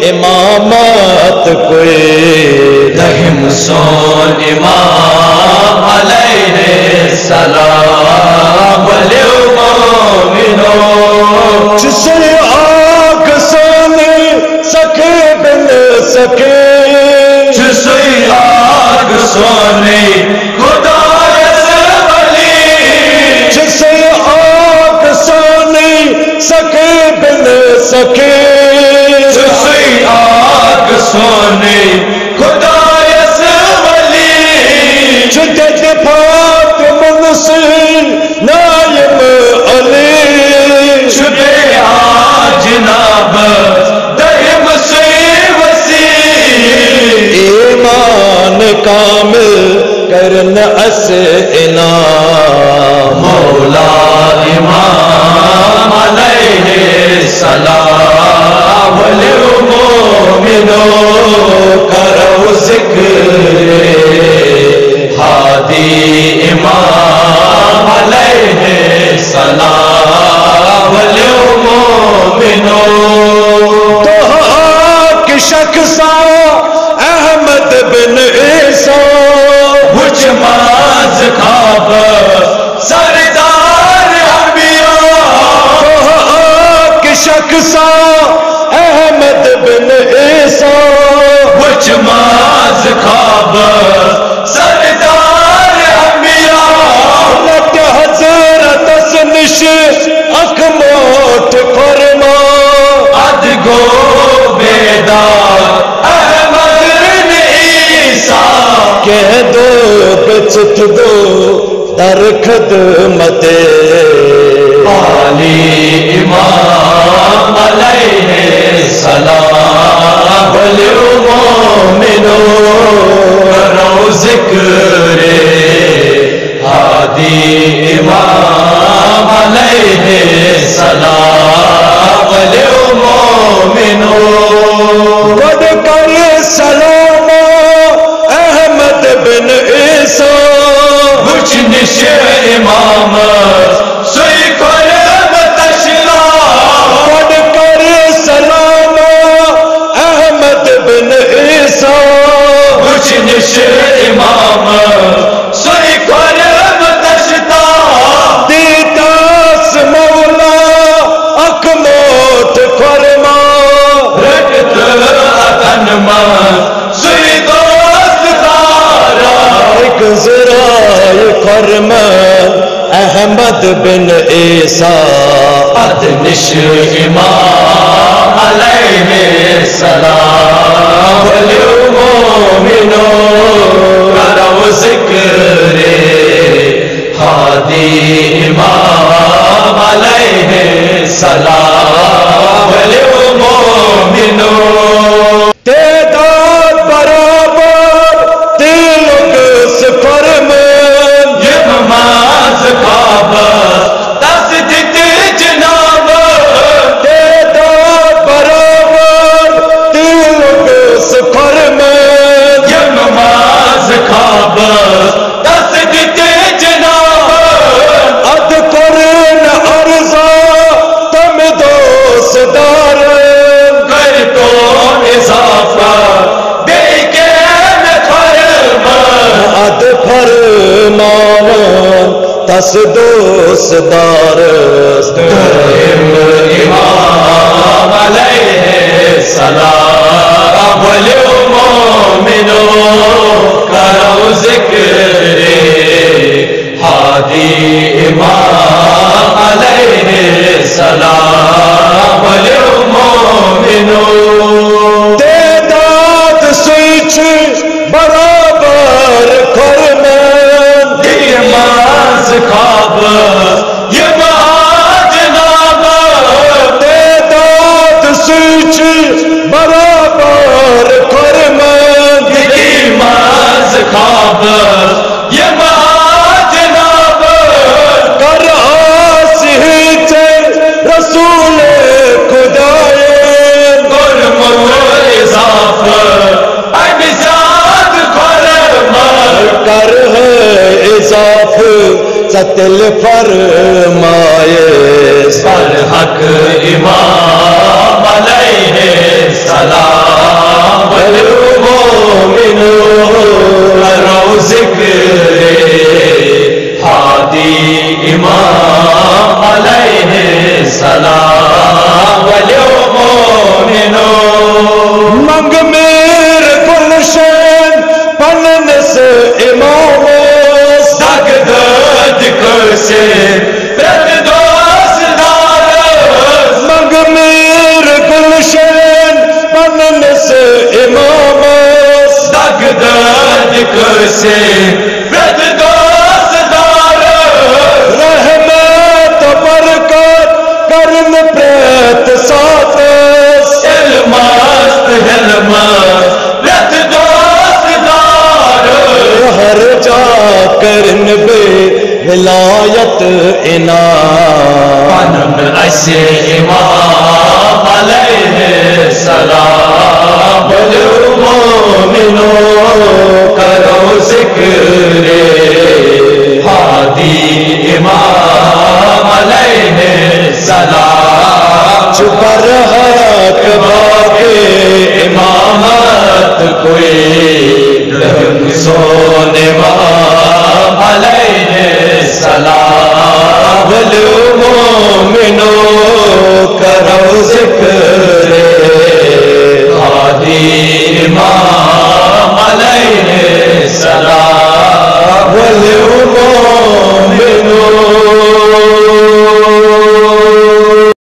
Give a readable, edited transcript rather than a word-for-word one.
امامت کوئی رحم سون امام علیہ السلام والمؤمنون جسے آگ سونے سکے بن سکے جسے آگ سونے خدا ولی جسے آگ سونے سکے بن سکے آگ سونے خدا یس ولی جدد پاک منصر نائم علی شبے جناب دہم سے وسیع ایمان کامل کرن اسئنا مولا امام علیہ السلام والمؤمنون کرو ذکر ہادی امام علیہ السلام والمؤمنون تو آک شخصا احمد بن عیسیٰ وجماز خواب سردار انبیاء تو آک شخصا احمد بن عیسیٰ وجماز خواب سردار انبیاء لٹ حضرت اسنش اکموت فرما ادگو بیدار احمد بن عیسیٰ کہہ دو بچت دو در خدمت علی امام علیہ السلام والمؤمنون کرو ذکر ہادی امام علیہ السلام والمؤمنون ود کر سلام احمد بن عیسیٰ بچنش امام سوئی کرم تشلا ود کر سلام احمد بن عیسیٰ بچنش امام سوئی کرم تشتا دیداس مولا اکموت فرما رکت اتنمان سوئی دوست دارا ایک ذرائع فرمان احمد بن عیسیٰ ادنش امام علیہ السلام والمؤمنون کرو ذکر ہادی امام علیہ السلام والمؤمنون تعداد برابر تلک سفر میں یہ نماز خواب تصدیق جناب تعداد برابر تلک سفر میں یہ نماز خواب تصدیق جناب اذکر ارزا تم دوست دار کر تو اضافہ دیکھے اد فرمان تس دوست دار امام علیہ السلام والمؤمنون قتل فرمائے برحق امام علیہ السلام والمومنون کرو ذکر ہادی امام علیہ السلام والمومنون منگ میر گلشن پنن سے امام دگ دد کسے برد دوست دارس منگ میر گلشن پنن سے امام دگ دد کسے برد دوست دارس رحمت برکت کرن پریت ساتس علمست حلمست برد دوست دارس ہر جا کرن بے ولایت انعام پنم اسے امام علیہ السلام والمومنون کرو ذکر ہادی امام علیہ السلام چھپر حق باقی امامت کوئی رنگ سون امام علیہ السلام والمومنون کرو ذکر ہادی امام علیہ السلام والمومنون